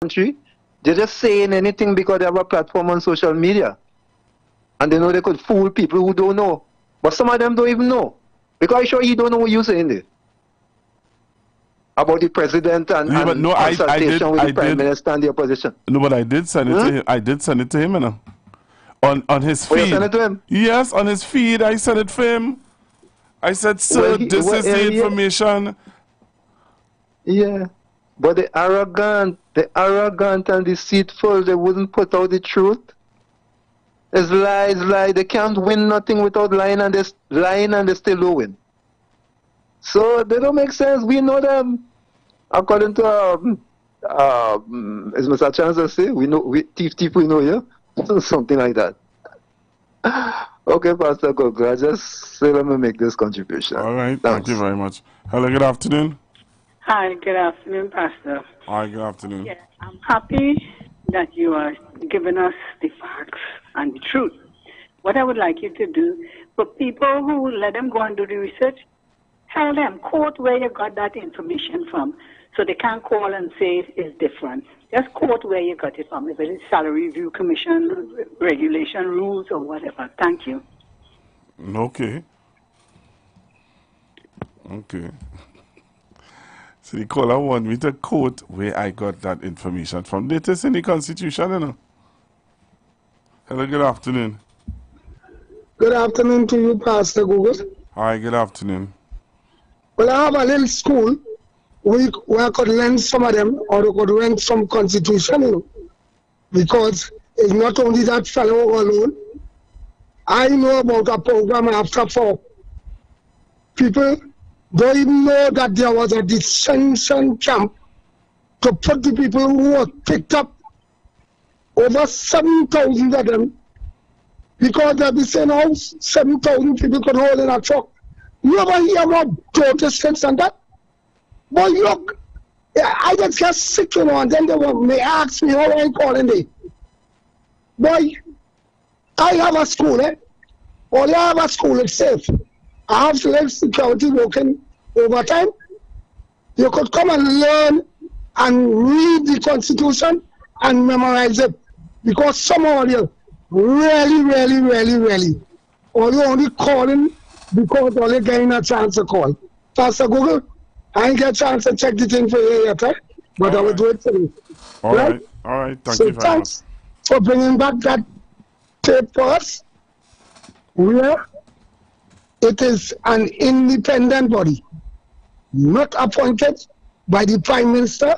country, they're just saying anything because they have a platform on social media. And they know they could fool people who don't know. But some of them don't even know. Because I'm sure you don't know what you're saying there. About the president and, yeah, but no, consultation with the prime minister and the opposition. No, but I did send it to him. I did send it to him, you know. On his feed. Oh, you sent it to him? Yes, on his feed. I sent it for him. I said, sir, this is the information. Yeah. But the arrogant and deceitful, they wouldn't put out the truth. It's lies. They can't win nothing without lying, and they still don't win. So they don't make sense. We know them. According to as Mr. Chancellor say, we thief we know, yeah? Something like that. Okay, Pastor Gogo, I just say let me make this contribution. All right, thank you very much. Hello, good afternoon. Hi, good afternoon, Pastor. Hi, good afternoon. Yeah, I'm happy that you are giving us the facts and the truth. What I would like you to do, for people who let them go and do the research, tell them, quote where you got that information from, so they can't call and say it's different. Just quote where you got it from, if it is Salary Review Commission, regulation, rules, or whatever. Thank you. Okay. Okay. So the caller want me to quote where I got that information from. It is in the Constitution, you know. Hello, good afternoon. Good afternoon to you, Pastor Google. Hi, good afternoon. Well, I have a little school where I could learn some of them, or I could learn some Constitution, you know, because it's not only that fellow alone. I know about a program after 4. People don't even know that there was a detention camp to put the people who were picked up, over 7,000 of them, because they'll be saying how 7,000 people could hold in a truck. You ever hear about protests and that? But look, I just get sick, you know, and then they may ask me how I'm calling it. Boy, I have a school, Or I have a school, it's safe. I have select security working overtime. You could come and learn and read the Constitution and memorize it. Because some of you really, or you only calling because only getting a chance to call. Pastor Google, I ain't get a chance to check the thing for you yet, but I will do it for you. All right. Thank you very much. Thanks for bringing back that tape for us. Where it is an independent body, not appointed by the Prime Minister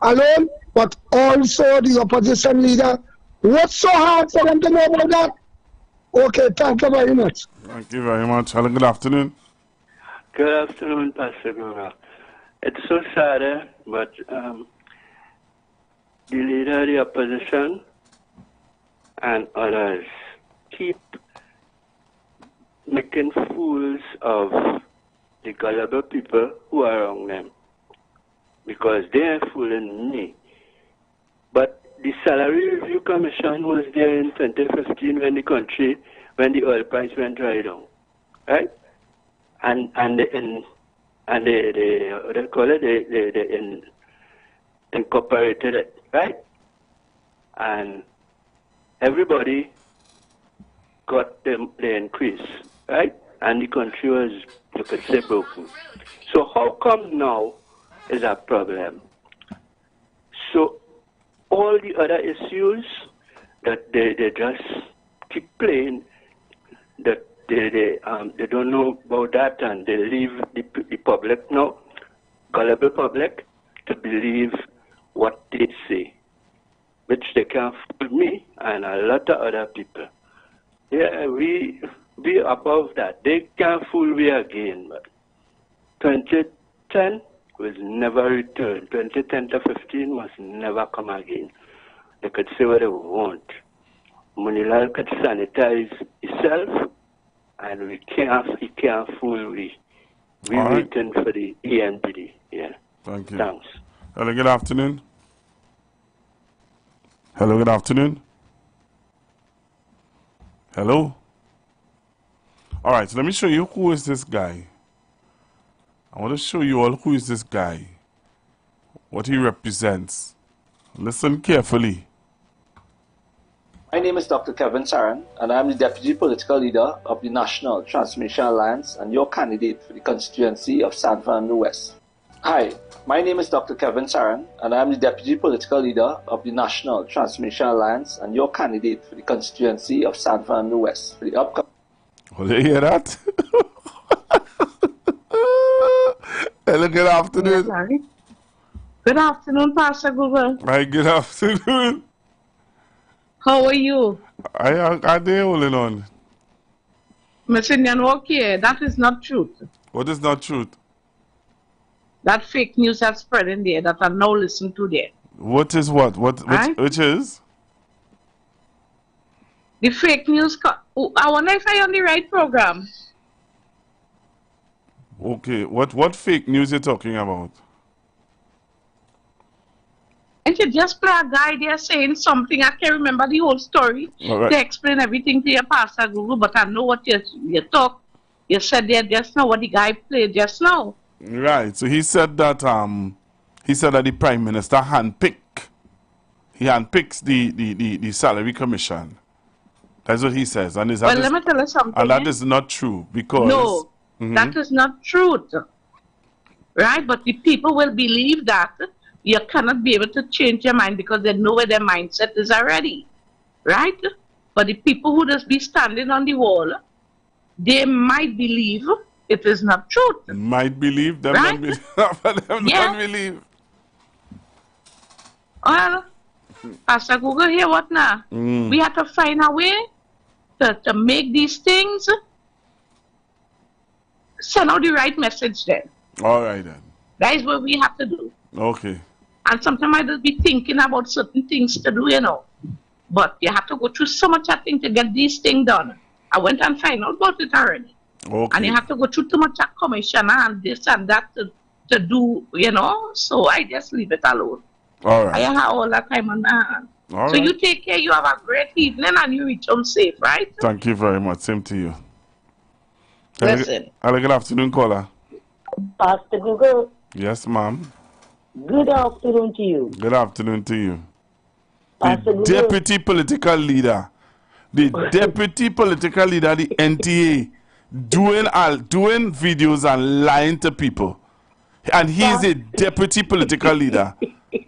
alone, but also the opposition leader. What's so hard for them to know about that? Okay, thank you very much. Thank you very much. Hello, good afternoon. Good afternoon, Pastor Gora. It's so sad, but the leader of the opposition and others keep making fools of the gullible people who are around them, because they are fooling me. But the Salary Review Commission was there in 2015 when the oil price went right down, right? And they incorporated it, right? And everybody got the increase, right? And the country was, you could say, broken. So how come now is a problem? So all the other issues that they just keep playing, that they don't know about that, and they leave the public now, gullible public, to believe what they say, which they can fool me and a lot of other people. Yeah, we above that. They can't fool me again. But 2010 will never return. 2010 to 15 must never come again. They could say what they want. Munilal could sanitize himself, and he can't fool we. We're waiting for the ENPD. Yeah. Thank you. Thanks. Hello, good afternoon. Hello, good afternoon. Hello. All right, so let me show you who is this guy. I want to show you all who is this guy, what he represents. Listen carefully. My name is Dr. Kevin Saran, and I am the Deputy Political Leader of the National Transformation Alliance and your candidate for the constituency of San Fernando West. Hi, my name is Dr. Kevin Saran, and I am the Deputy Political Leader of the National Transformation Alliance and your candidate for the constituency of San Fernando West for the upcoming... Will you hear that? Hello, good afternoon. Yes, good afternoon, Pastor Google. Hi, good afternoon. How are you? I there holding on. Mr. okay, that is not truth. What is not truth? That fake news that's spread in there that I now listen to there. What is what? Which is? The fake news. I wonder if I'm on the right program. Okay, what fake news you talking about? And you just play a guy there saying something. I can't remember the whole story. All right. To explain everything to your Pastor Google, but I know what you talk. You said there just now what the guy played just now. Right. So he said that the Prime Minister handpicks the salary commission. That's what he says. And Well, let me tell you something. And that is not true because no, that is not truth. Right? But the people will believe that. You cannot be able to change your mind because they know where their mindset is already. Right? But the people who just be standing on the wall, they might believe it is not truth. Might believe, them right? not believe. Well, Pastor Google here, what now? We have to find a way to make these things, send out the right message then. All right then. That is what we have to do. Okay. And sometimes I just be thinking about certain things to do, But you have to go through so much, I think, to get these things done. I went and found out about it already. Okay. And you have to go through too much commissioner and this and that to do, So I just leave it alone. All right. I have all that time on my hand. All so right. you take care, you have a great evening, and you reach home safe, right? Thank you very much. Same to you. Listen. Hello, good afternoon, caller. Pastor Google. Yes, ma'am. Good afternoon to you. Good afternoon to you. Pastor The deputy political leader. The deputy political leader, the NTA, doing videos and lying to people. And he is a deputy political leader.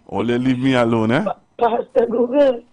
Only leave me alone, eh? Pastor Google,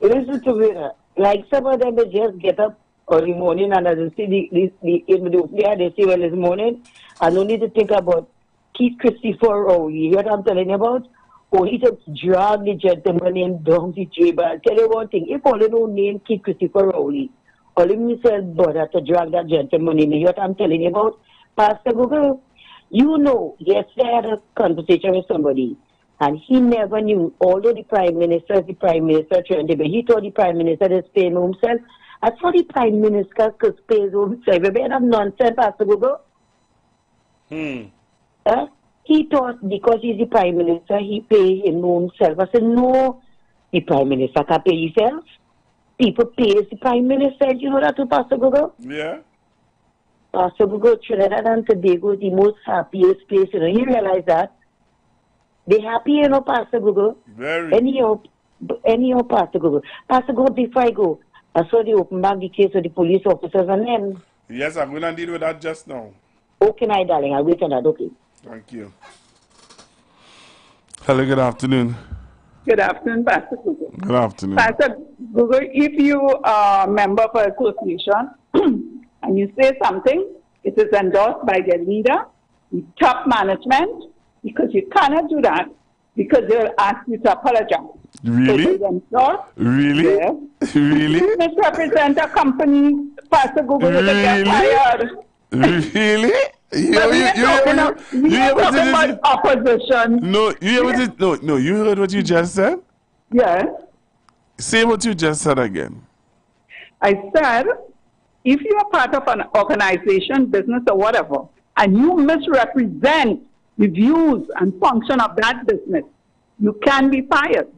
listen to me. Like some of them, they just get up early morning and they see they say, well, this morning, I don't need to think about Keith Christopher Rowley. You hear what I'm telling you about? Oh, he just dragged the gentleman named down the table. I'll tell you one thing. If all you don't name Keith Christopher Rowley, all you say bother to drag that gentleman in. You hear what I'm telling you about? Pastor Google, yesterday I had a conversation with somebody, and he never knew, although the Prime Minister turned him, he thought the Prime Minister is paying himself. I thought the Prime Minister could pay himself. You better have nonsense, Pastor Google. He thought because he's the Prime Minister, he pay himself. I said, no, the Prime Minister can't pay himself. People pay the Prime Minister. You know that too, Pastor Google? Yeah. Pastor Google, Trinidad and Tobago is the most happiest place. You realize that? They happy, Pastor Google. Very. Anyhow, Pastor Google. Pastor Google, before I go, I saw the open back the case of the police officers and them. Yes, I'm going to deal with that just now. Okay, my darling, I'll wait on that, okay. Thank you. Hello, good afternoon. Good afternoon, Pastor Google. Good afternoon. Pastor Google, if you are a member of an association and you say something, it is endorsed by the leader, the top management, because you cannot do that because they will ask you to apologize. Really? So really? Yes. Really? You misrepresent a company, Pastor Google, you get fired. Really? You talking about opposition. No, you heard what you just said? Yes. Say what you just said again. I said, if you are part of an organization, business, or whatever, and you misrepresent the views and function of that business, you can be fired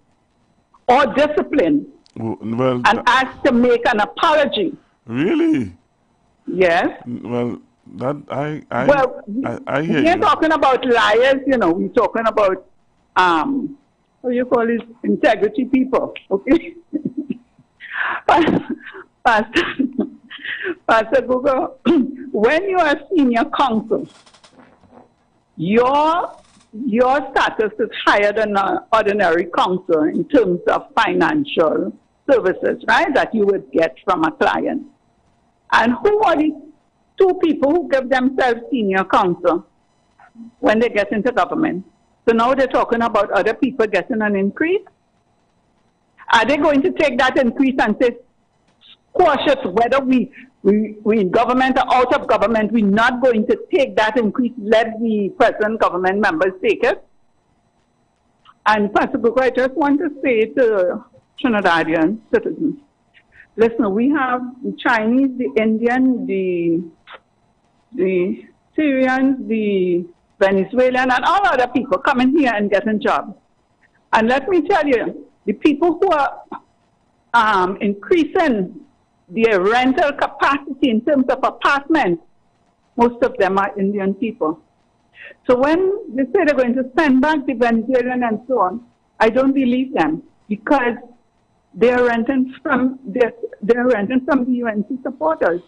or disciplined and asked to make an apology. Really? Yes. Well, that I hear we're you. talking about liars, we're talking about what you call it, integrity people, okay? Pastor Google, when you are senior counsel, your status is higher than an ordinary counsel in terms of financial services, right, that you would get from a client. And who are these two people who give themselves senior counsel when they get into government? So now they're talking about other people getting an increase. Are they going to take that increase and say, squash it, whether we in government or out of government, we're not going to take that increase, let the present government members take it? And Pastor Cook, I just want to say to Trinidadian citizens, listen, we have the Chinese, the Indian, the Syrians, the Venezuelan, and all other people coming here and getting jobs. And let me tell you, the people who are increasing their rental capacity in terms of apartments, most of them are Indian people. So when they say they're going to send back the Venezuelan and so on, I don't believe them, because they're renting from the UNC supporters.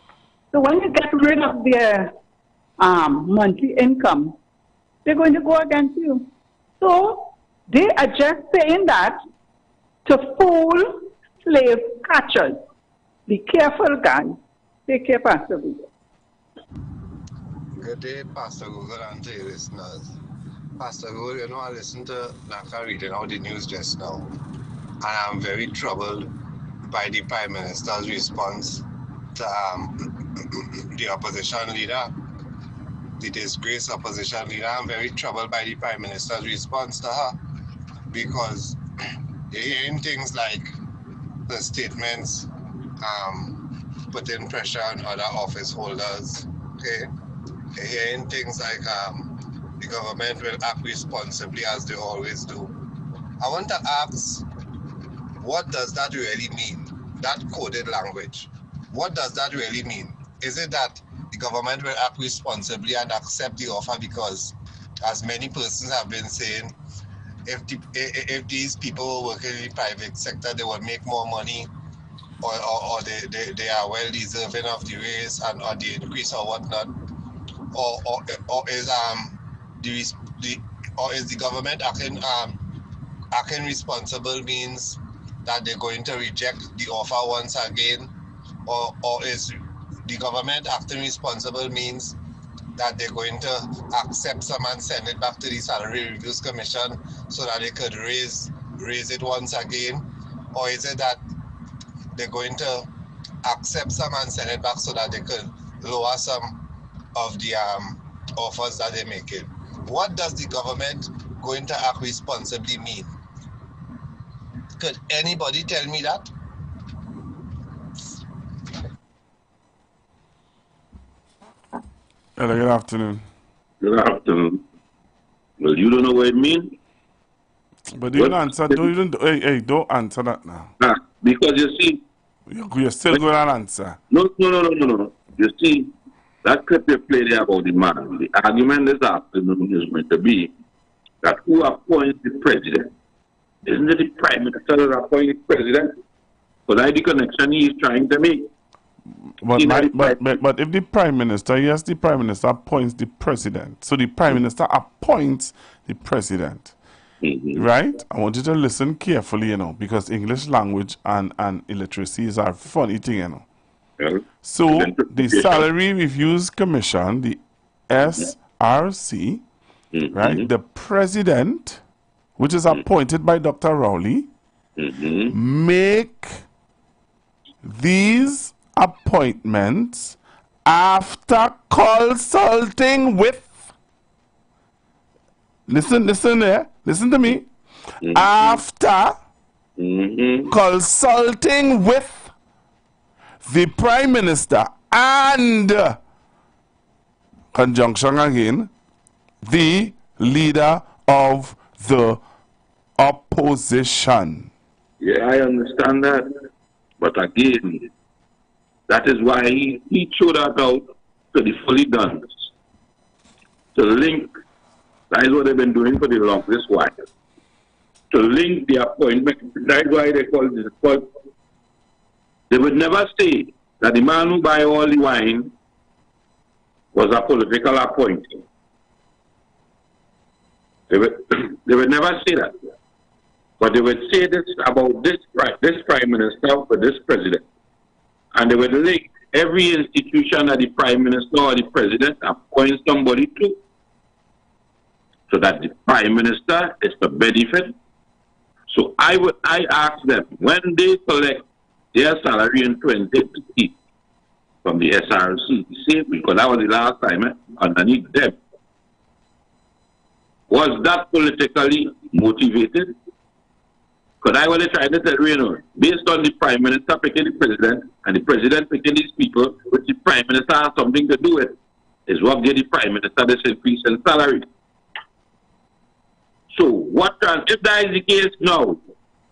So when you get rid of their monthly income, they're going to go against you. So they are just saying that to fool slave catchers. Be careful, guys. Take care, Pastor Google. Good day, Pastor Google, and to your listeners. Pastor Google, you know, I listened to Naka reading out the news just now, and I'm very troubled by the Prime Minister's response to the opposition leader, the disgraced opposition leader. I'm very troubled by the Prime Minister's response to her, because you're hearing things like the statements putting pressure on other office holders, okay? You're hearing things like the government will act responsibly as they always do. I want to ask, what does that really mean? That coded language. What does that really mean? Is it that the government will act responsibly and accept the offer because, as many persons have been saying, if these people working in the private sector, they will make more money, or they are well deserving of the raise and or the increase or whatnot, or is the government acting responsible means that they're going to reject the offer once again, or is the government acting responsible means that they're going to accept some and send it back to the Salary Reviews Commission so that they could raise it once again? Or is it that they're going to accept some and send it back so that they could lower some of the offers that they're making? What does the government going to act responsibly mean? Could anybody tell me that? Hello, good afternoon. Good afternoon. Well, you don't know what it means? But you don't answer. Don't answer that now. Because you see... You're still going to answer. No. You see, that clip you played there about the man, the argument this afternoon is going to be that who appoints the president? Isn't it the Prime Minister that appoints the president? So that's the connection he is trying to make. But if the Prime Minister, yes, the Prime Minister appoints the president. So the Prime Minister appoints the president. Right? I want you to listen carefully, you know, because English language and illiteracy is a funny thing, you know. Yeah. So the Salary Reviews Commission, the SRC, right, the president, which is appointed by Dr. Rowley, make these appointments after consulting with, listen to me, after consulting with the Prime Minister and, conjunction again, the leader of the opposition. Yeah, I understand that. But again, that is why he threw that out to the fully done. To link, that is what they've been doing for the longest while. to link the appointment. That's why they call this. But they would never say that the man who buy all the wine was a political appointee. They would never say that. But they would say this about this prime minister for this president. And they would link every institution that the prime minister or the president appoints somebody to, so that the prime minister is the benefit. So I ask them, when they collect their salary in 2015 from the SRC, because that was the last time underneath them, was that politically motivated? Because I was trying to tell you, based on the prime minister picking the president and the president picking these people, which the prime minister has something to do with, is what gave the prime minister this increase in salary. So if that is the case now,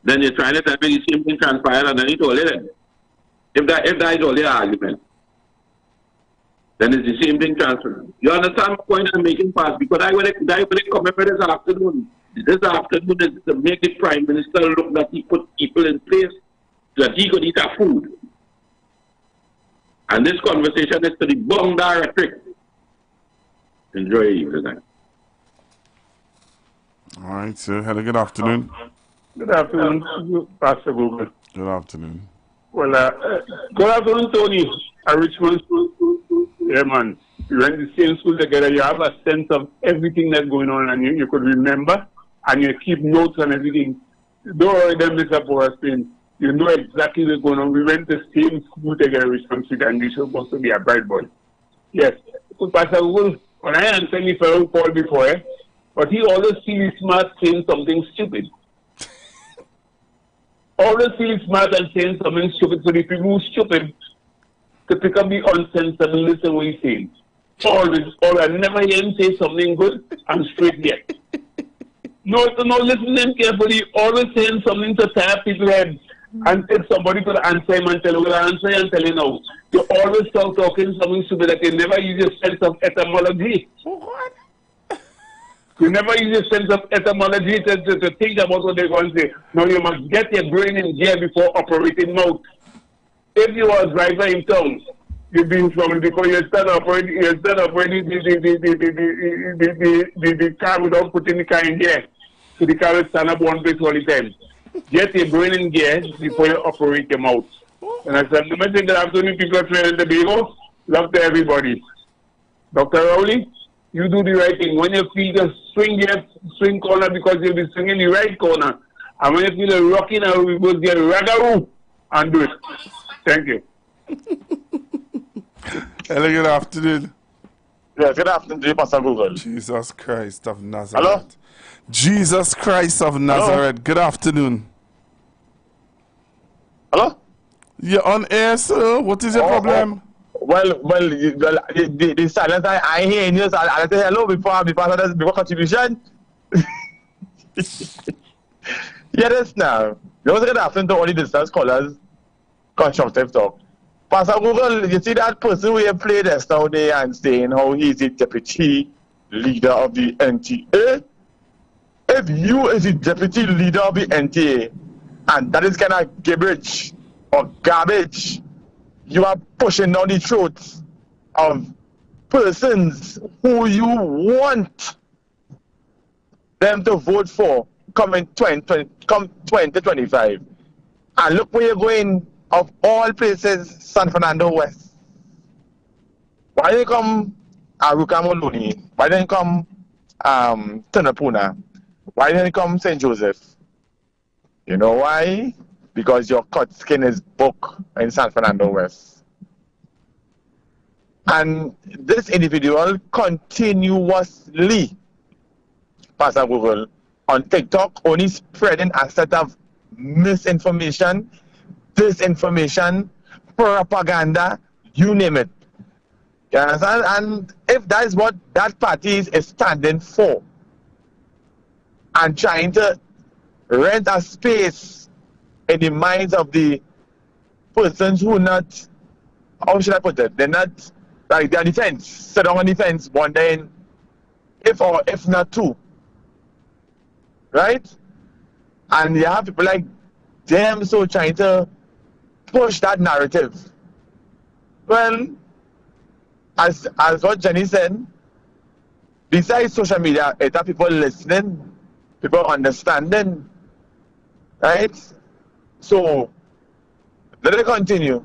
then you're trying to tell me the same thing transpired underneath all of them. If that is all the argument, then it's the same thing transferred. You understand the point I'm making, Pass? Because I will come up this afternoon. This afternoon is to make the prime minister look that he put people in place so that he could eat our food. And this conversation is to debunk that rhetoric. Enjoy your evening. All right, sir. Hello, good afternoon. Good afternoon, Pastor Google. Good afternoon. Well, good afternoon, Tony. A Richmond school. Yeah, man. You went to the same school together. You have a sense of everything that's going on, and you could remember, and you keep notes and everything. Don't worry, them, Mr. Boraspin. You know exactly what's going on. We went to the same school together, Richmond Street, and you're supposed to be a bright boy. Yes. So, Pastor Google, when I answered the fellow call before, but he always feels smart saying something stupid. Always feels smart and saying something stupid. So if you move stupid, to pick up the unsensible and listen what he's saying. Always. I never hear him say something good and straight yet. No, listen to him carefully. Always saying something to tap people's heads. And if somebody could answer him and tell him, well, answer and tell him no. You always talking something stupid that you never use your sense of etymology. What? You never use your sense of etymology to think about what they're going to say. No, you must get your brain in gear before operating mouth. If you are a driver in town, you've been from because you start operating the car without putting the car in gear. So the car will stand up one place all the time. Get your brain in gear before you operate your mouth. And I said, the message that I've told you people are playing the bagel, love to everybody. Dr. Rowley, you do the right thing. When you feel the swing corner, because you'll be swinging the right corner. And when you feel a rocking, we will get ragaroo and do it. Thank you. Hello, good afternoon. Yeah, good afternoon, Pastor Google. Jesus Christ of Nazareth. Hello? Jesus Christ of Nazareth. Hello? Good afternoon. Hello? You're on air, sir. What is your problem? Well, the silence I hear in you, so I'll say hello before contribution. Yes, now. You also get after to only distance callers, constructive talk. Pastor Google, you see that person who played yesterday and saying how he's the deputy leader of the NTA? If you is the deputy leader of the NTA, and that is kind of gibberish or garbage, you are pushing down the throats of persons who you want them to vote for come 2025. And look where you're going, of all places, San Fernando West. Why don't you come Aruka Moloni? Why don't you come Tunapuna? Why don't you come St. Joseph? You know why? Because your cut skin is broke in San Fernando West. And this individual continuously, Pastor Google, on TikTok, only spreading a set of misinformation, disinformation, propaganda, you name it. You understand? And if that is what that party is standing for, and trying to rent a space in the minds of the persons who not, how should I put it? They're not, like they're on the fence, sit on the fence, wondering if or if not two. Right? And you have people like them so trying to push that narrative. Well, as what Jenny said, besides social media, it have people listening, people understanding, right? So let it continue.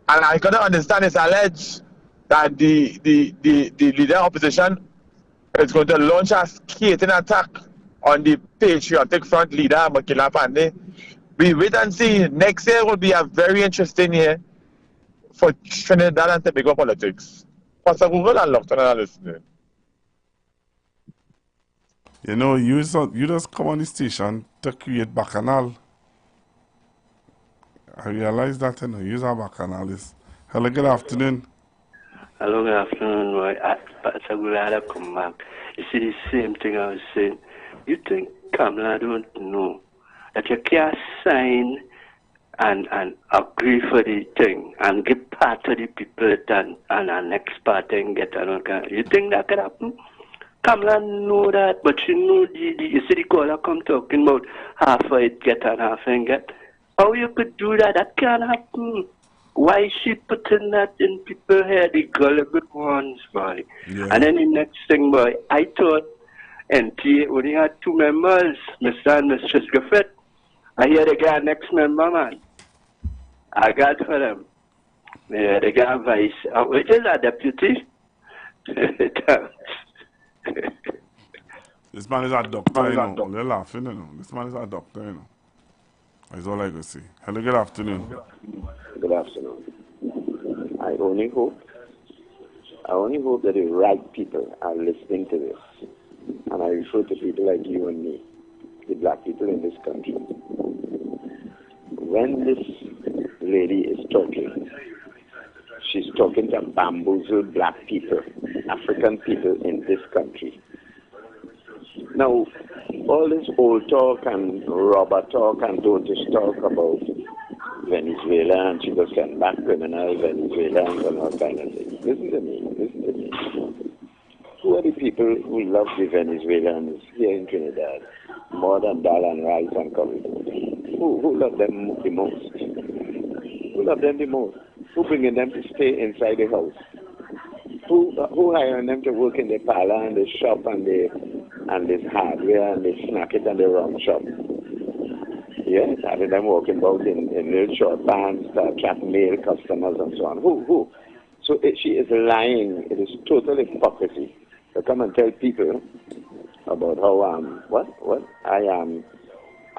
And I cannot understand it's alleged that the leader of opposition is going to launch a scathing attack on the patriotic front leader, Makila Pandey. We wait and see. Next year will be a very interesting year for Trinidad and Tobago politics. Pastor Google and Lockton are listening. You know, you just come on the station to create bacchanal. I realize that, you know, use our bacchanal. Hello, good afternoon. Hello, good afternoon. Pastor Google, come back. You see the same thing I was saying. You think Kamala don't know that you can't sign and agree for the thing and give part to the people and our next part and get another. You think that could happen? Kamala know that, but she know you see the caller come talking about half of it get and half and get. How you could do that? That can't happen. Why is she putting that in people's head, the gullible ones, boy? Yeah. And then the next thing, boy, I thought NTA only had 2 members, Mr. and Mrs. Griffith. I hear they got next member, man. I got for them. Yeah, they got vice. Which is a deputy. This man is a doctor, you know. They're laughing, you know. This man is a doctor, you know. That's all I can say. Hello, good afternoon. Good afternoon. I only hope that the right people are listening to this. And I refer to people like you and me, the black people in this country. When this lady is talking, she's talking to bamboozled black people, African people in this country. Now, all this old talk and rubber talk and don't just talk about Venezuela and she will send back criminal Venezuelans and all kind of things. Listen to me. Who are the people who love the Venezuelans here in Trinidad more than dal and rice and curry? Who love them the most? Who love them the most? Who bringing them to stay inside the house? Who hiring them to work in the parlor and the shop and this hardware and the snack it and the rum shop? Yes, having them walking about in little short pants to attract male customers and so on. Who? So she is lying. It is total hypocrisy to come and tell people about how I'm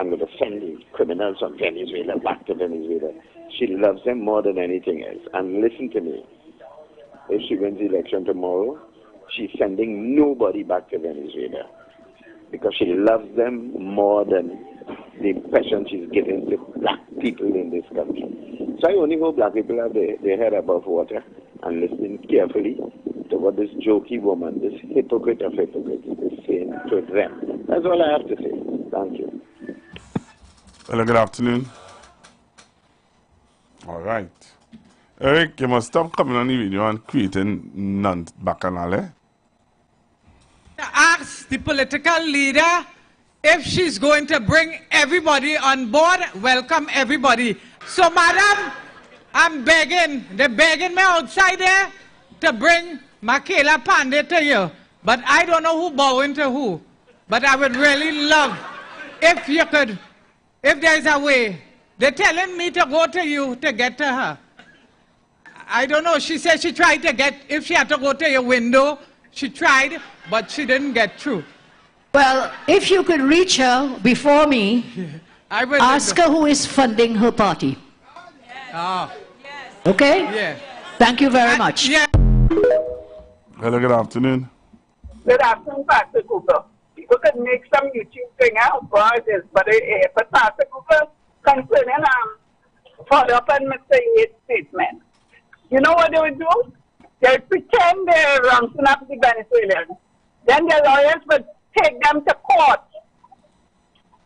going to send the criminals from Venezuela back to Venezuela. She loves them more than anything else. And listen to me. If she wins the election tomorrow, she's sending nobody back to Venezuela because she loves them more than the impression she's giving to black people in this country. So I only hope black people have their head above water and listening carefully to what this jokey woman, this hypocrite of hypocrites, is saying to them. That's all I have to say. Thank you. Hello, good afternoon. All right. Eric, you must stop coming on the video and creating non-bacchanal, eh? Ask the political leader if she's going to bring everybody on board, welcome everybody. So, madam, I'm begging, they're begging me outside there to bring Makila Pandey to you. But I don't know who bowing to who. But I would really love if you could, if there's a way. They're telling me to go to you to get to her. I don't know. She said she tried to get, if she had to go to your window, she tried, but she didn't get through. Well, if you could reach her before me, I will ask her who is funding her party. Oh. Okay? Yeah. Thank you very much. Yeah. Hello, good afternoon. Good afternoon, Pastor Cooper. People could make some YouTube thing out for this, but Pastor Cooper, concerning follow up on Mr. Yates' statement. You know what they would do? They would pretend they're rounding up the Venezuelans. Then their lawyers would take them to court.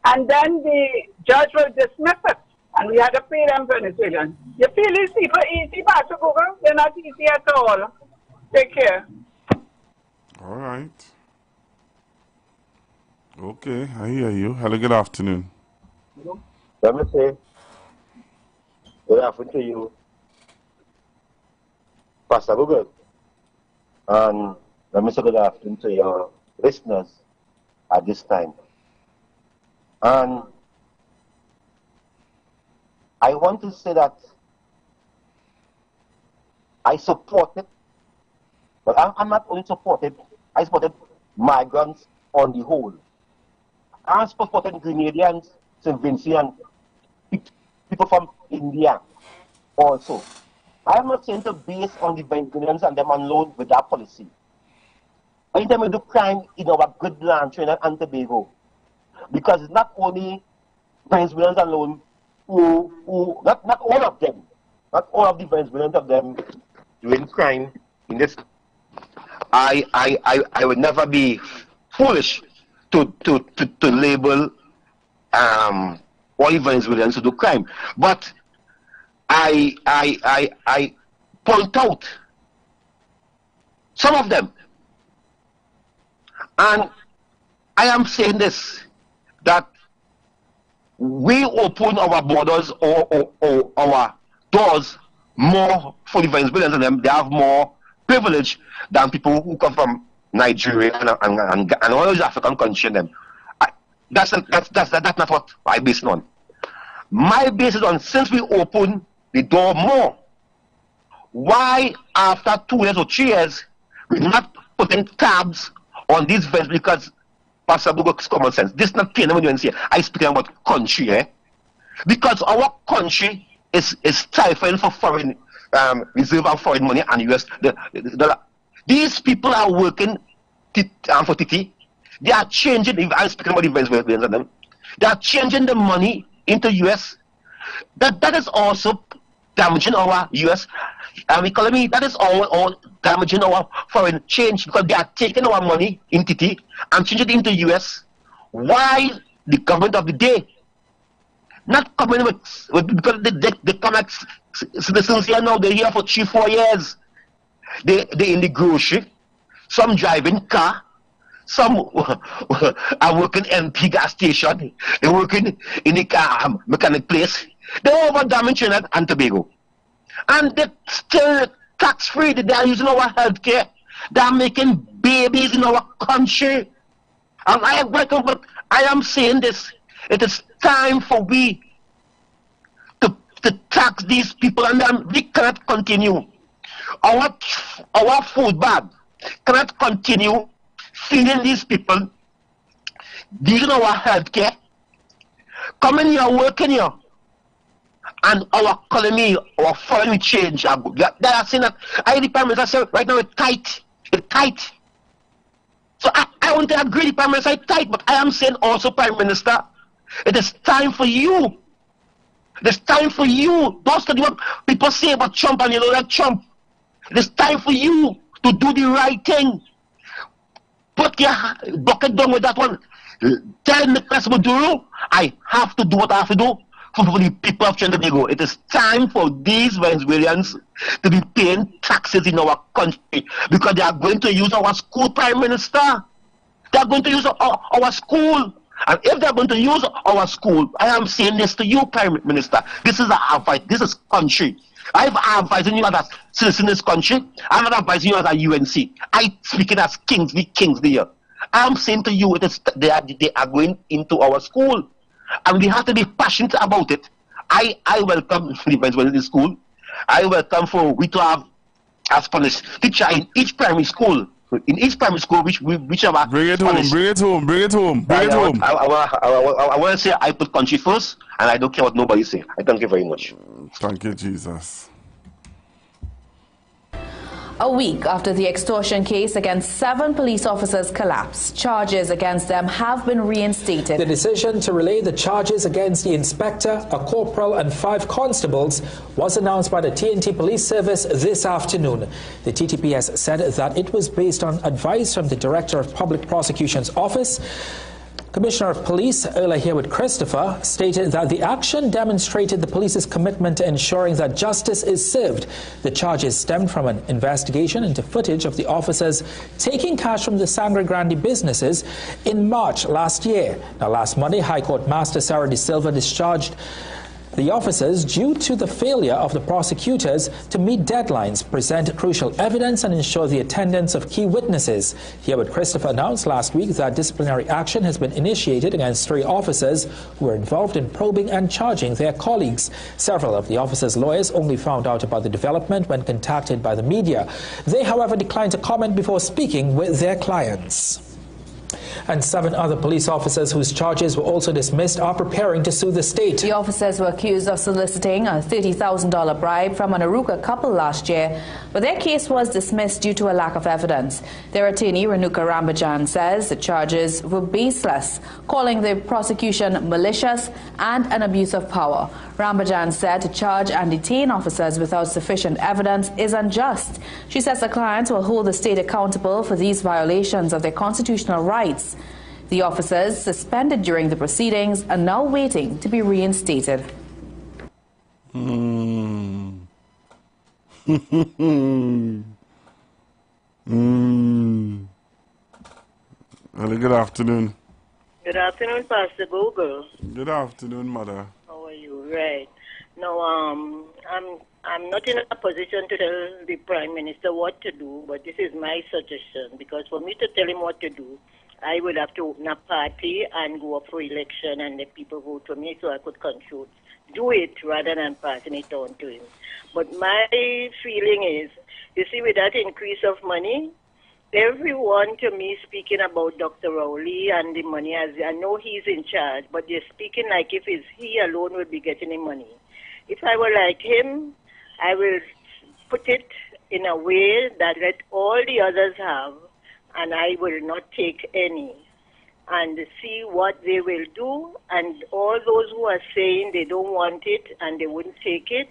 And then the judge will dismiss it. And we had to pay them Venezuelans. You feel these people easy, Pastor Google? They're not easy at all. Take care. All right. Okay, I hear you. Hello, good afternoon. Let me say, good afternoon to you, Pastor Google. And let me say good afternoon to your listeners at this time. And I want to say that I support it, but I'm not only supported, I supported migrants on the whole. I supported Grenadians, St. Vincent, people from India also. I am not saying to base on the Venezuelans and them alone with that policy. Anytime we do crime in our good land, Trinidad and Tobago, because it's not only Venezuelans alone who not all of them, not all of the Venezuelans of them doing crime in this. I would never be foolish to label all the Venezuelans who do crime, but I point out some of them, and I am saying this, that we open our borders or our doors more for the Venezuelans, and them they have more privilege than people who come from Nigeria and all those African countries. Them that's not what I base it on. My base is on, since we open the door more, why after 2 years or 3 years we're not putting tabs on these events? Because Pastor Bugok's common sense. This is not plain when you say I speak about country, because our country is stifling for foreign reserve of foreign money and US. These people are working for TT. They are changing. I'm speaking about the Venezuelans and them. They are changing the money into US. That is also damaging our US economy. That is all damaging our foreign change, because they are taking our money in TT and changing it into US. Why the government of the day not coming with because they come like citizens here now, they're here for 3-4 years. They in the grocery, some driving car, some are working MP gas station, they're working in the car mechanic place. They're over damaging Trinidad and Tobago. And they're still tax-free. They are using our healthcare. They are making babies in our country. And I am saying this. It is time for we to tax these people, and then we cannot continue. Our food bag cannot continue feeding these people, using our healthcare, coming here, working here, and our economy, our foreign change. They are saying that the Prime Minister said right now it's tight. It's tight. So I want to agree, the Prime Minister is tight, but I am saying also, Prime Minister, it is time for you. It is time for you. Don't study what people say about Trump and you know that Trump. It is time for you to do the right thing. Put your bucket down with that one. Tell Nicholas Maduro, I have to do what I have to do for the people of Trinidad and Tobago. It is time for these Venezuelans to be paying taxes in our country, because they are going to use our school, Prime Minister. They are going to use our school. And if they are going to use our school, I am saying this to you, Prime Minister. This is a fight. This is country. I'm advising you as a citizen in this country. I'm not advising you as a UNC. I speaking as kings, the kings there. I'm saying to you, they are going into our school, and we have to be passionate about it. I welcome the Venezuelan school. I welcome for we to have a Spanish teacher in each primary school. In each primary school, whichever. Bring it home, bring it home, bring it home, bring it home. I want to say I put country first, and I don't care what nobody say. I thank you very much. Thank you, Jesus. A week after the extortion case against 7 police officers collapsed, charges against them have been reinstated. The decision to relay the charges against the inspector, a corporal and 5 constables was announced by the TNT Police Service this afternoon. The TTPS said that it was based on advice from the Director of Public Prosecution's Office Commissioner of Police Earl Hereward Christopher stated that the action demonstrated the police's commitment to ensuring that justice is served. The charges stemmed from an investigation into footage of the officers taking cash from the Sangre Grande businesses in March last year. Now, last Monday, High Court Master Sarah De Silva discharged the officers due to the failure of the prosecutors to meet deadlines, present crucial evidence and ensure the attendance of key witnesses. Hereward Christopher announced last week that disciplinary action has been initiated against 3 officers who were involved in probing and charging their colleagues. Several of the officers' lawyers only found out about the development when contacted by the media. They, however, declined to comment before speaking with their clients. And 7 other police officers whose charges were also dismissed are preparing to sue the state. The officers were accused of soliciting a $30,000 bribe from an Aruca couple last year, but their case was dismissed due to a lack of evidence. Their attorney, Renuka Rambajan, says the charges were baseless, calling the prosecution malicious and an abuse of power. Rambajan said to charge and detain officers without sufficient evidence is unjust. She says the clients will hold the state accountable for these violations of their constitutional rights. The officers, suspended during the proceedings, are now waiting to be reinstated. Hello, good afternoon. Good afternoon, Pastor Google. Good afternoon, Mother. How are you? Right. Now, I'm not in a position to tell the Prime Minister what to do, but this is my suggestion, because for me to tell him what to do, I would have to open a party and go up for election and let people vote for me so I could control. Do it rather than passing it on to him. But my feeling is, you see, with that increase of money, everyone to me speaking about Dr. Rowley and the money, as I know he's in charge, but they're speaking like if it's he alone would be getting the money. If I were like him, I will put it in a way that let all the others have, and I will not take any, and see what they will do. And all those who are saying they don't want it and they wouldn't take it,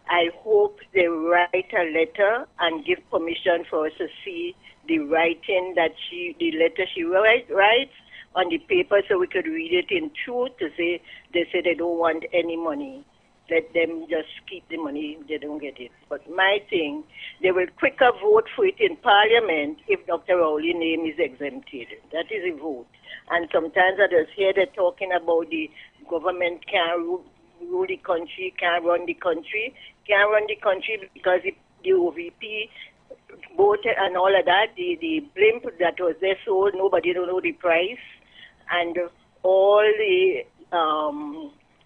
I hope they write a letter and give permission for us to see the writing that the letter she writes on the paper, so we could read it in truth to say they say they don't want any money. Let them just keep the money, they don't get it. But my thing, they will quicker vote for it in Parliament if Dr. Rowley's name is exempted. That is a vote. And sometimes I just hear they're talking about the government can't rule the country, can't run the country. Can't run the country because the OVP vote and all of that, the blimp that was there sold, nobody don't know the price. And all the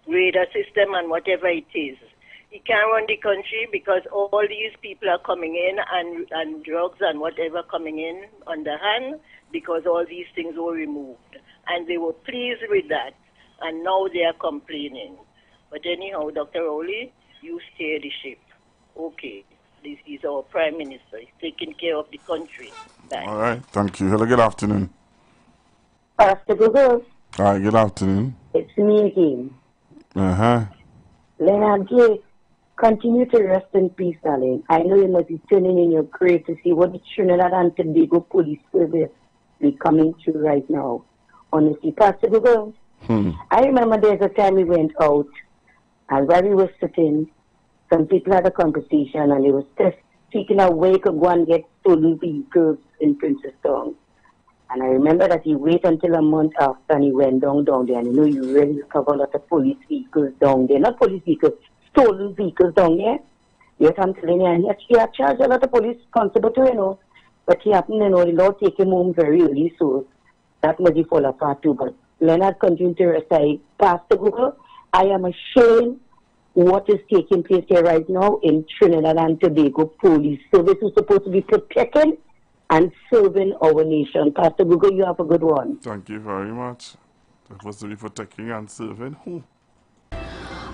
radar system and whatever it is. He can't run the country because all these people are coming in and drugs and whatever coming in on the hand because all these things were removed. And they were pleased with that. And now they are complaining. But anyhow, Dr. Rowley, you steer the ship. Okay. This is our Prime Minister. He's taking care of the country. Bye. All right. Thank you. Hello, good afternoon. Pastor Google. All right. Good afternoon. It's me again. Leonard Gate, continue to rest in peace, darling. I know you must be turning in your grave to see what the Trinidad and Tobago Police Service be coming through right now. Honestly, Pastor Google, I remember there's a time we went out, and while we were sitting, some people had a conversation, and they were just speaking of where you could go and get stolen vehicles in Princess Town. And I remember that he waited until a month after and he went down there. And you know, you really discover a lot of police vehicles down there. Not police vehicles, stolen vehicles down there. Yes, I'm telling you, and he had charged a lot of police constable too, you know. But he happened, you know, the law take him home very early, so that must be fall apart too. But Leonard continued to recite, Pastor Google, I am ashamed what is taking place here right now in Trinidad and Tobago Police Service, who's supposed to be protecting and serving our nation. Pastor Google, you have a good one. Thank you very much. That was to be protecting and serving who?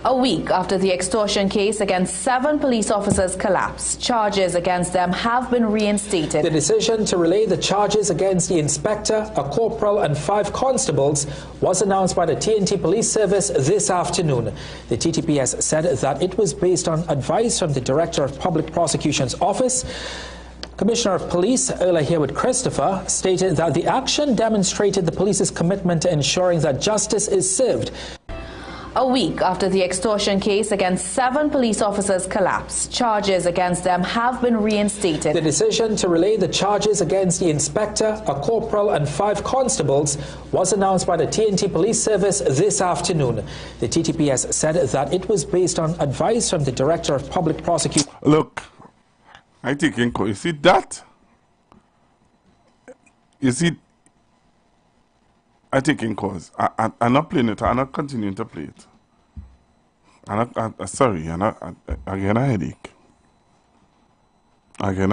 A week after the extortion case against 7 police officers collapsed, charges against them have been reinstated. The decision to relay the charges against the inspector, a corporal and 5 constables was announced by the TNT Police Service this afternoon. The TTP has said that it was based on advice from the Director of Public Prosecution's Office. Commissioner of Police, Earlier Hereward Christopher, stated that the action demonstrated the police's commitment to ensuring that justice is served. A week after the extortion case against 7 police officers collapsed, charges against them have been reinstated. The decision to relay the charges against the inspector, a corporal and 5 constables was announced by the TNT Police Service this afternoon. The TTPS said that it was based on advice from the Director of Public Prosecution. Look, I think you see that? You see, I take in cause. I'm not playing it. I'm not continuing to play it. Sorry, I get a headache. I get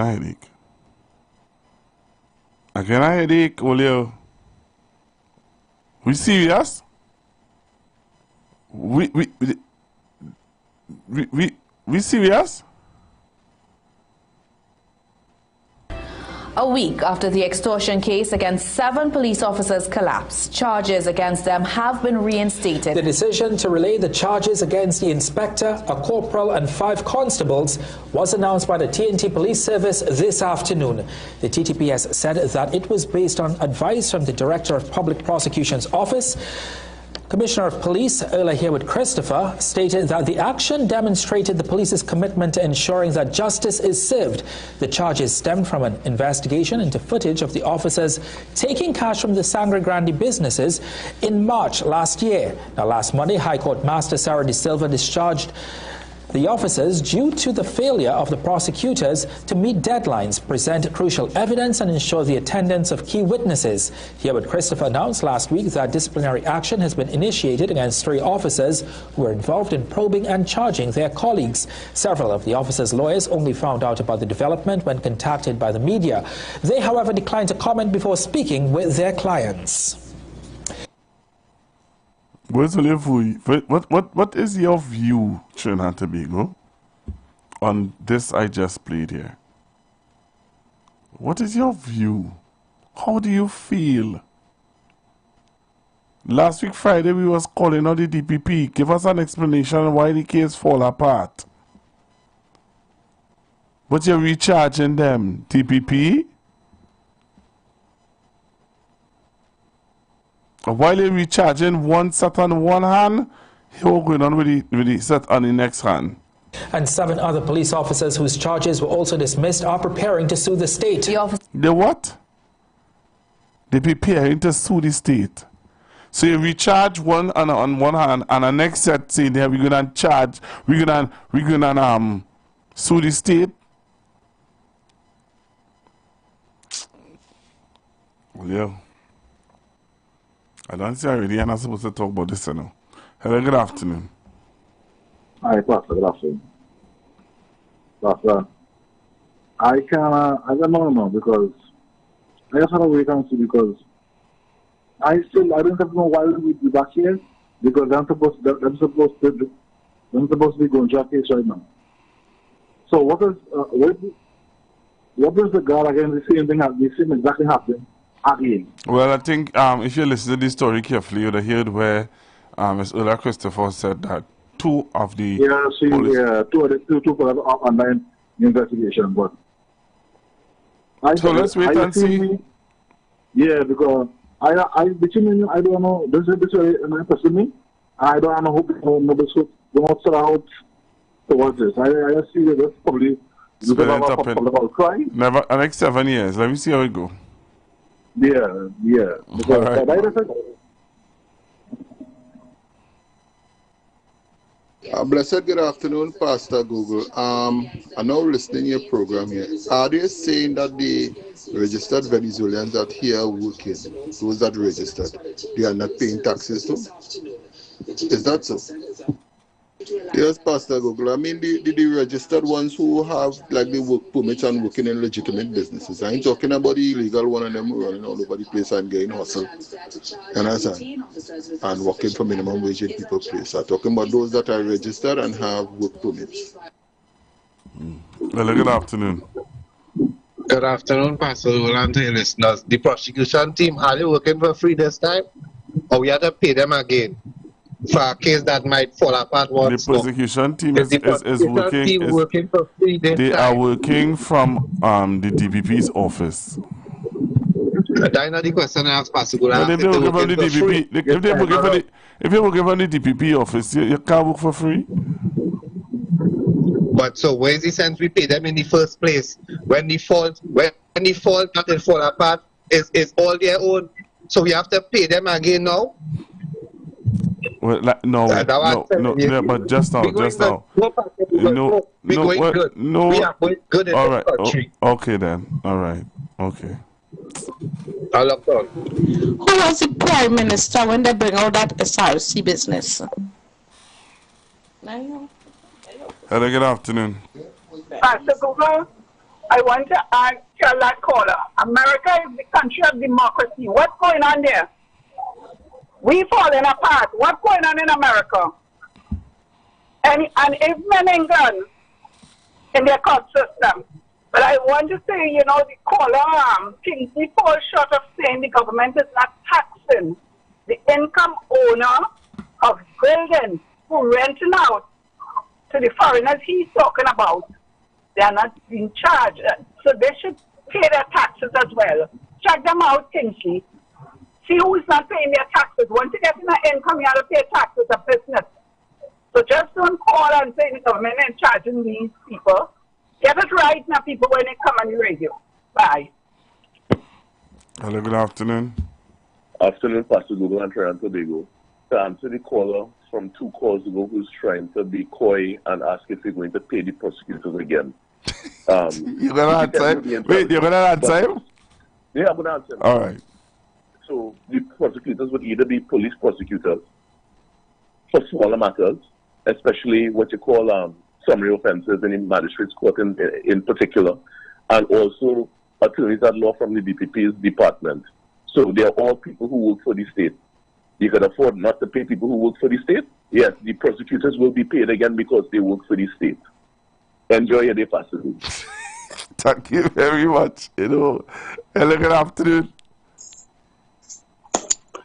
a headache, Olio. We serious? We serious? A week after the extortion case against 7 police officers collapsed, charges against them have been reinstated. The decision to relay the charges against the inspector, a corporal and 5 constables was announced by the TNT Police Service this afternoon. The TTPS said that it was based on advice from the Director of Public Prosecution's Office. Commissioner of Police, Earlier Hereward Christopher, stated that the action demonstrated the police's commitment to ensuring that justice is served. The charges stemmed from an investigation into footage of the officers taking cash from the Sangre Grande businesses in March last year. Now, last Monday, High Court Master Sarah De Silva discharged the officers due to the failure of the prosecutors to meet deadlines, present crucial evidence and ensure the attendance of key witnesses. Hereward Christopher announced last week that disciplinary action has been initiated against 3 officers who were involved in probing and charging their colleagues. Several of the officers' lawyers only found out about the development when contacted by the media. They, however, declined to comment before speaking with their clients. What is your view, Trinidad and Tobago, on this I just played here? What is your view? How do you feel? Last week Friday we was calling on the DPP. Give us an explanation why the case fall apart. But you're recharging them, DPP? While you're recharging one set on one hand, you're going on with the set on the next hand. And 7 other police officers whose charges were also dismissed are preparing to sue the state. The what? They're preparing to sue the state. So you recharge one on one hand, and the next set saying there we're gonna charge, we're gonna sue the state. Well, yeah. I don't see already. I'm not supposed to talk about this now. Hello, good afternoon. Hi, Pastor. Good afternoon. Pastor, I don't know because I just want to wait and see because I don't even know why we be back here because I'm supposed to be going to jail case right now. So what is the God again? The same exactly happening again. Well, I think if you listen to this story carefully, you'd have heard where Ms. Ulla Christopher said that 2 of the two for the online investigation, but so let's wait and see. Yeah, because between me, I don't know. This is very interesting me. I don't know who nobody should don't sort out towards this. I see that that's probably never the next 7 years. Let me see how it go. Yeah. Because blessed good afternoon, Pastor Google. I'm now listening to your program here. Are they saying that the registered Venezuelans that here working, those that registered, they are not paying taxes too? Is that so? Yes, Pastor Google. I mean, the registered ones who have like the work permits and working in legitimate businesses. I ain't talking about the illegal one and them running all over the place and getting hustle. You understand? And working for minimum wage in people's place. I'm talking about those that are registered and have work permits. Well, good afternoon. Good afternoon, Pastor Google, and to your listeners. The prosecution team, are they working for free this time? Or we have to pay them again? for a case that might fall apart once The prosecution team is working for 3 days. They are working from the DPP's office. That's not the question I asked Pastor Gula. But if they're working from the DPP, if you're working from the DPP office, you can't work for free. But so where is the sense we pay them in the first place? When the fault not fall apart is all their own. So we have to pay them again now? Well, like, no, yeah, but just now. No. We are going good in the country. Okay then. All right. Okay. Who was the Prime Minister when they bring out that SRC business? Hello, good afternoon. Pastor Google, I want to tell that caller, America is the country of democracy. What's going on there? We falling apart. What's going on in America? And if men ain't guns in their court system. But I want to say, the caller thinks we fall short of saying the government is not taxing the income owner of buildings who renting out to the foreigners he's talking about. They are not being charged. So they should pay their taxes as well. Check them out, Kingsley. See who is not paying their taxes. Once you get in an income, you have to pay taxes of business. So just don't call and say the government ain't charging these people. Get it right now, people, when they come on the radio. Bye. Hello, good afternoon. Afternoon, Pastor Google and Trinidad and Tobago. To answer the caller from 2 calls ago who's trying to be coy and ask if we're going to pay the prosecutors again. You're going to answer him? Wait, you're going to answer him? Yeah, I'm going to answer him. All right. So the prosecutors would either be police prosecutors for smaller matters, especially what you call summary offences in the magistrate's court in particular, and also attorneys at law from the DPP's department. So they are all people who work for the state. You can afford not to pay people who work for the state? Yes, the prosecutors will be paid again because they work for the state. Enjoy your day, Pastor. Thank you very much. Hello, good afternoon.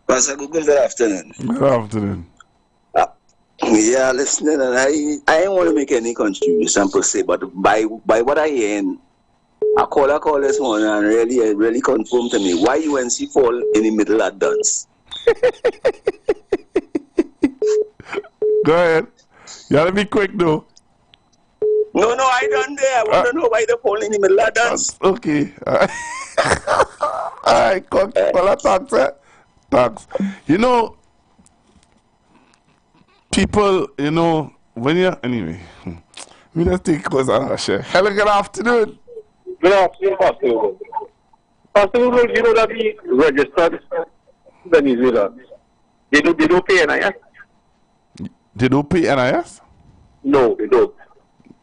Pastor Google, good afternoon. Good afternoon. Yeah, listening, and I don't want to make any contribution per se, but by what I hear, a caller this morning and really confirmed to me why UNC fall in the middle of dance. Go ahead. You gotta be quick though. No, I done there. I want to know why they fall in the middle of dance. Okay. Alright, caller, thanks. People, when you're... Anyway, we just take calls on our share. Hello, good afternoon. Good afternoon, Pastor Google. Pastor Google, you know that we registered Venezuela. They don't pay NIS. They don't pay NIS? No, they don't.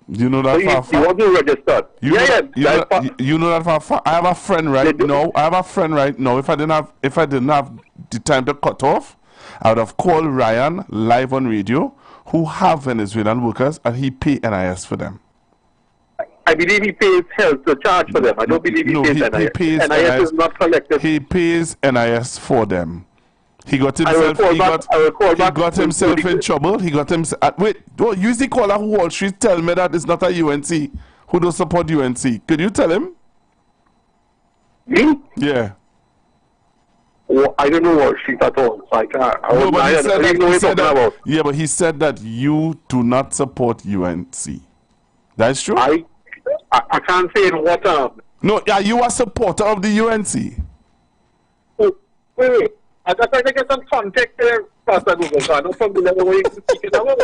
You know that so you want to register? You know that for I have a friend right now. If I didn't have the time to cut off, I would have called Ryan live on radio, who have Venezuelan workers, and he pay NIS for them. I believe he pays health to charge for them. I don't believe he pays NIS. He pays NIS is not collected. He pays NIS for them. He got himself. He got himself in trouble. He got himself. Wait, don't use the caller who Wall Street tell me that it's not a UNC who don't support UNC. Could you tell him? Me? Yeah. Well, I don't know Wall Street at all. I don't know Yeah, but he said that you do not support UNC. That's true. I can't say in what term. No, are you a supporter of the UNC? Oh, wait. I just trying to get some context there, Pastor Google. So I don't from the way you speak it about.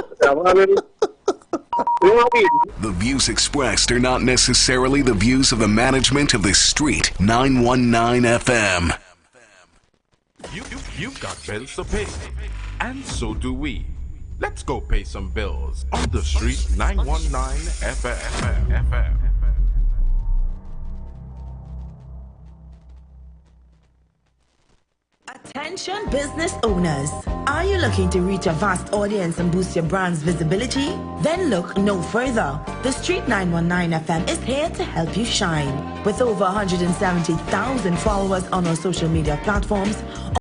The views expressed are not necessarily the views of the management of The Street 919 FM. You've got bills to pay, and so do we. Let's go pay some bills on The Street 919 FM. Attention business owners. Are you looking to reach a vast audience and boost your brand's visibility? Then look no further. The Street 919 FM is here to help you shine. With over 170,000 followers on our social media platforms,